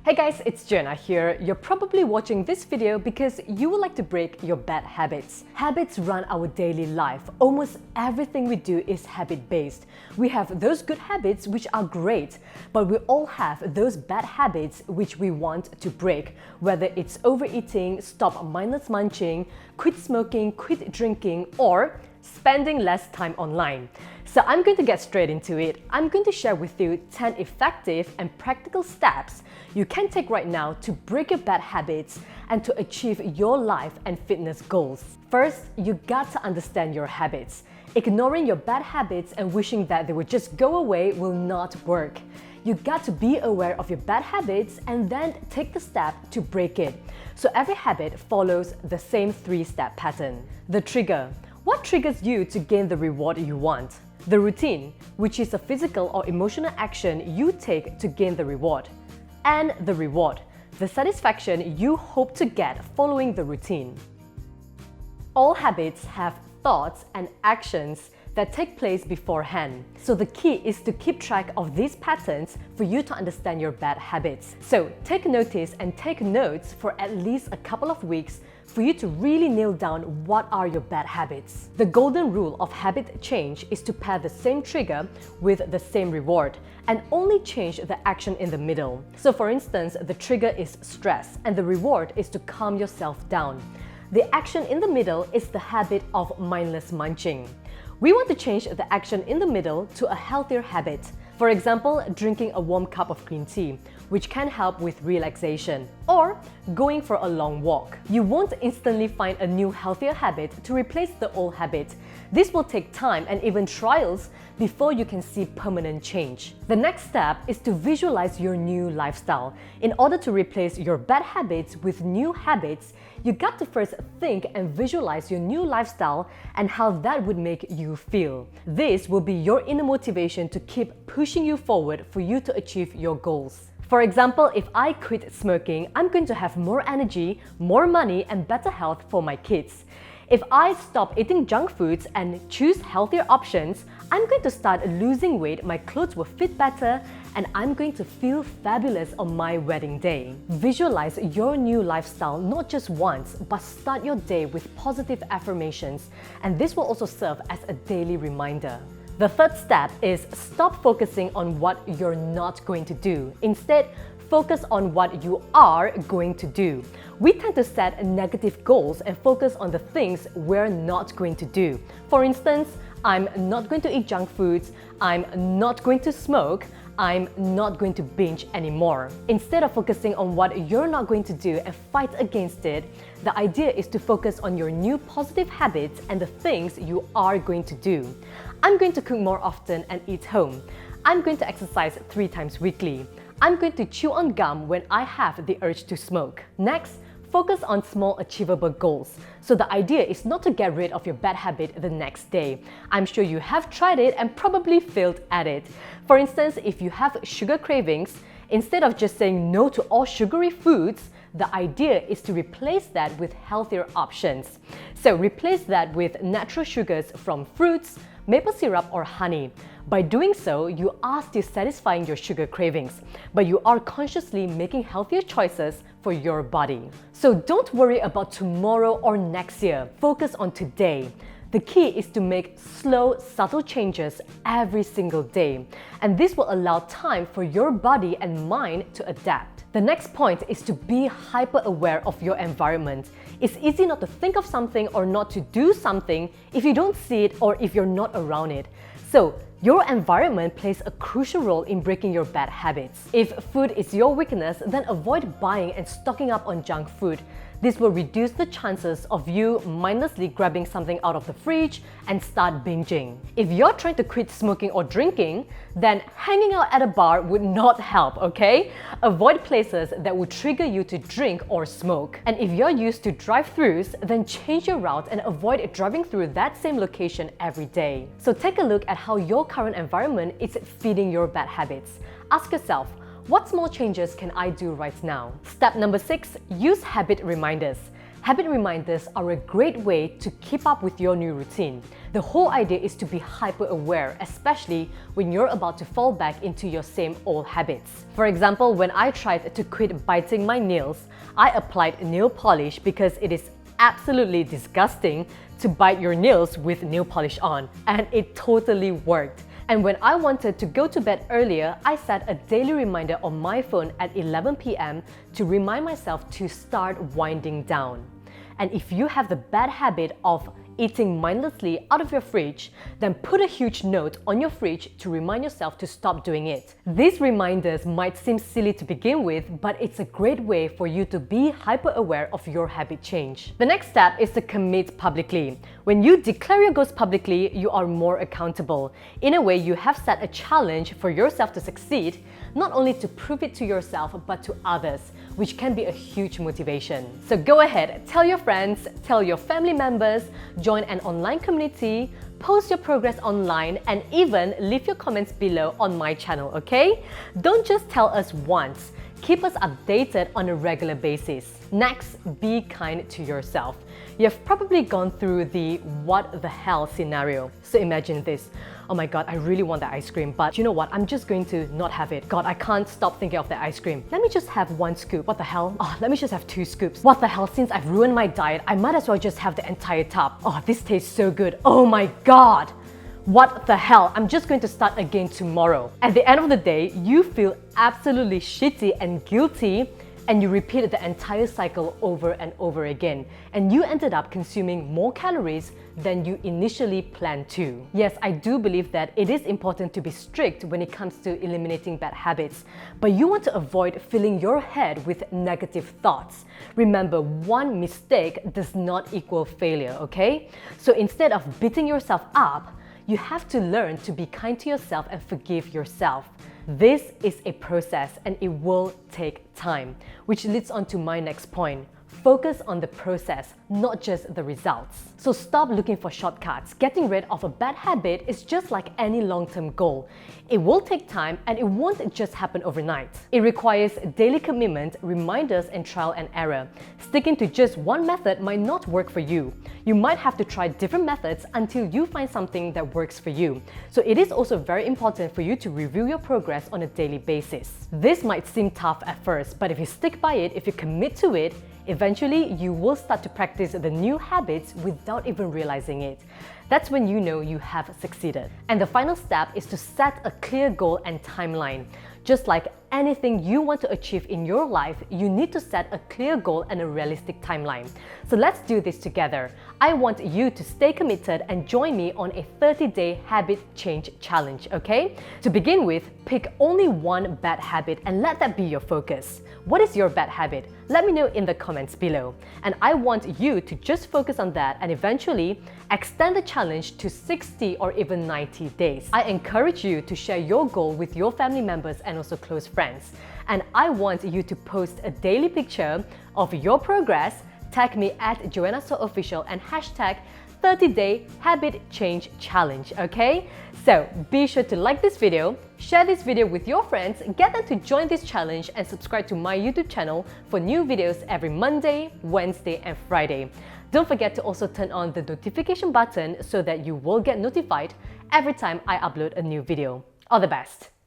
Hey guys, it's Joanna here. You're probably watching this video because you would like to break your bad habits. Habits run our daily life. Almost everything we do is habit-based. We have those good habits which are great, but we all have those bad habits which we want to break. Whether it's overeating, stop mindless munching, quit smoking, quit drinking, or spending less time online. So I'm going to get straight into it. I'm going to share with you 10 effective and practical steps you can take right now to break your bad habits and to achieve your life and fitness goals. First, you got to understand your habits. Ignoring your bad habits and wishing that they would just go away will not work. You got to be aware of your bad habits and then take the step to break it. So every habit follows the same 3-step pattern. The trigger. What triggers you to gain the reward you want? The routine, which is a physical or emotional action you take to gain the reward. And the reward, the satisfaction you hope to get following the routine. All habits have thoughts and actions that take place beforehand. So the key is to keep track of these patterns for you to understand your bad habits. So take notice and take notes for at least a couple of weeks for you to really nail down what are your bad habits. The golden rule of habit change is to pair the same trigger with the same reward and only change the action in the middle. So for instance, the trigger is stress and the reward is to calm yourself down. The action in the middle is the habit of mindless munching. We want to change the action in the middle to a healthier habit. For example, drinking a warm cup of green tea, which can help with relaxation, or going for a long walk. You won't instantly find a new healthier habit to replace the old habit. This will take time and even trials before you can see permanent change. The next step is to visualize your new lifestyle. In order to replace your bad habits with new habits, you got to first think and visualize your new lifestyle and how that would make you feel. This will be your inner motivation to keep pushing you forward for you to achieve your goals. For example, if I quit smoking, I'm going to have more energy, more money, and better health for my kids. If I stop eating junk foods and choose healthier options, I'm going to start losing weight, my clothes will fit better, and I'm going to feel fabulous on my wedding day. Visualize your new lifestyle not just once, but start your day with positive affirmations, and this will also serve as a daily reminder. The third step is stop focusing on what you're not going to do. Instead, focus on what you are going to do. We tend to set negative goals and focus on the things we're not going to do. For instance, I'm not going to eat junk foods, I'm not going to smoke, I'm not going to binge anymore. Instead of focusing on what you're not going to do and fight against it, the idea is to focus on your new positive habits and the things you are going to do. I'm going to cook more often and eat home. I'm going to exercise 3 times weekly. I'm going to chew on gum when I have the urge to smoke. Next, focus on small achievable goals. So the idea is not to get rid of your bad habit the next day. I'm sure you have tried it and probably failed at it. For instance, if you have sugar cravings, instead of just saying no to all sugary foods, the idea is to replace that with healthier options. So replace that with natural sugars from fruits, maple syrup, or honey. By doing so, you are still satisfying your sugar cravings, but you are consciously making healthier choices for your body. So don't worry about tomorrow or next year. Focus on today. The key is to make slow, subtle changes every single day, and this will allow time for your body and mind to adapt. The next point is to be hyper-aware of your environment. It's easy not to think of something or not to do something if you don't see it or if you're not around it. So, your environment plays a crucial role in breaking your bad habits. If food is your weakness, then avoid buying and stocking up on junk food. This will reduce the chances of you mindlessly grabbing something out of the fridge and start binging. If you're trying to quit smoking or drinking, then hanging out at a bar would not help, okay? Avoid places that would trigger you to drink or smoke. And if you're used to drive-thrus, then change your route and avoid driving through that same location every day. So take a look at how your current environment is feeding your bad habits. Ask yourself, what small changes can I do right now? Step number 6, use habit reminders. Habit reminders are a great way to keep up with your new routine. The whole idea is to be hyper-aware, especially when you're about to fall back into your same old habits. For example, when I tried to quit biting my nails, I applied nail polish because it is absolutely disgusting to bite your nails with nail polish on, and it totally worked. And when I wanted to go to bed earlier, I set a daily reminder on my phone at 11 p.m. to remind myself to start winding down. And if you have the bad habit of eating mindlessly out of your fridge, then put a huge note on your fridge to remind yourself to stop doing it. These reminders might seem silly to begin with, but it's a great way for you to be hyper-aware of your habit change. The next step is to commit publicly. When you declare your goals publicly, you are more accountable. In a way, you have set a challenge for yourself to succeed, not only to prove it to yourself, but to others, which can be a huge motivation. So go ahead, tell your friends, tell your family members, join an online community, post your progress online, and even leave your comments below on my channel, okay? Don't just tell us once. Keep us updated on a regular basis. Next, be kind to yourself. You've probably gone through the what the hell scenario. So imagine this. Oh my god, I really want that ice cream, but you know what? I'm just going to not have it. God, I can't stop thinking of that ice cream. Let me just have one scoop. What the hell? Oh, let me just have 2 scoops. What the hell? Since I've ruined my diet, I might as well just have the entire tub. Oh, this tastes so good. Oh my god. What the hell? I'm just going to start again tomorrow. At the end of the day, you feel absolutely shitty and guilty, and you repeated the entire cycle over and over again, and you ended up consuming more calories than you initially planned to. Yes, I do believe that it is important to be strict when it comes to eliminating bad habits, but you want to avoid filling your head with negative thoughts. Remember, one mistake does not equal failure, okay? So instead of beating yourself up, you have to learn to be kind to yourself and forgive yourself. This is a process and it will take time, which leads on to my next point. Focus on the process, not just the results. So stop looking for shortcuts. Getting rid of a bad habit is just like any long-term goal. It will take time and it won't just happen overnight. It requires daily commitment, reminders, and trial and error. Sticking to just one method might not work for you. You might have to try different methods until you find something that works for you. So it is also very important for you to review your progress on a daily basis. This might seem tough at first, but if you stick by it, if you commit to it, eventually, you will start to practice the new habits without even realizing it. That's when you know you have succeeded. And the final step is to set a clear goal and timeline. Just like anything you want to achieve in your life, you need to set a clear goal and a realistic timeline. So let's do this together. I want you to stay committed and join me on a 30-day habit change challenge, okay? To begin with, pick only one bad habit and let that be your focus. What is your bad habit? Let me know in the comments below. And I want you to just focus on that and eventually extend the challenge to 60 or even 90 days. I encourage you to share your goal with your family members and also close friends. And I want you to post a daily picture of your progress, tag me at Joanna Soh Official and hashtag 30-day habit change challenge, okay? So be sure to like this video, share this video with your friends, get them to join this challenge, and subscribe to my YouTube channel for new videos every Monday, Wednesday, and Friday. Don't forget to also turn on the notification button so that you will get notified every time I upload a new video. All the best!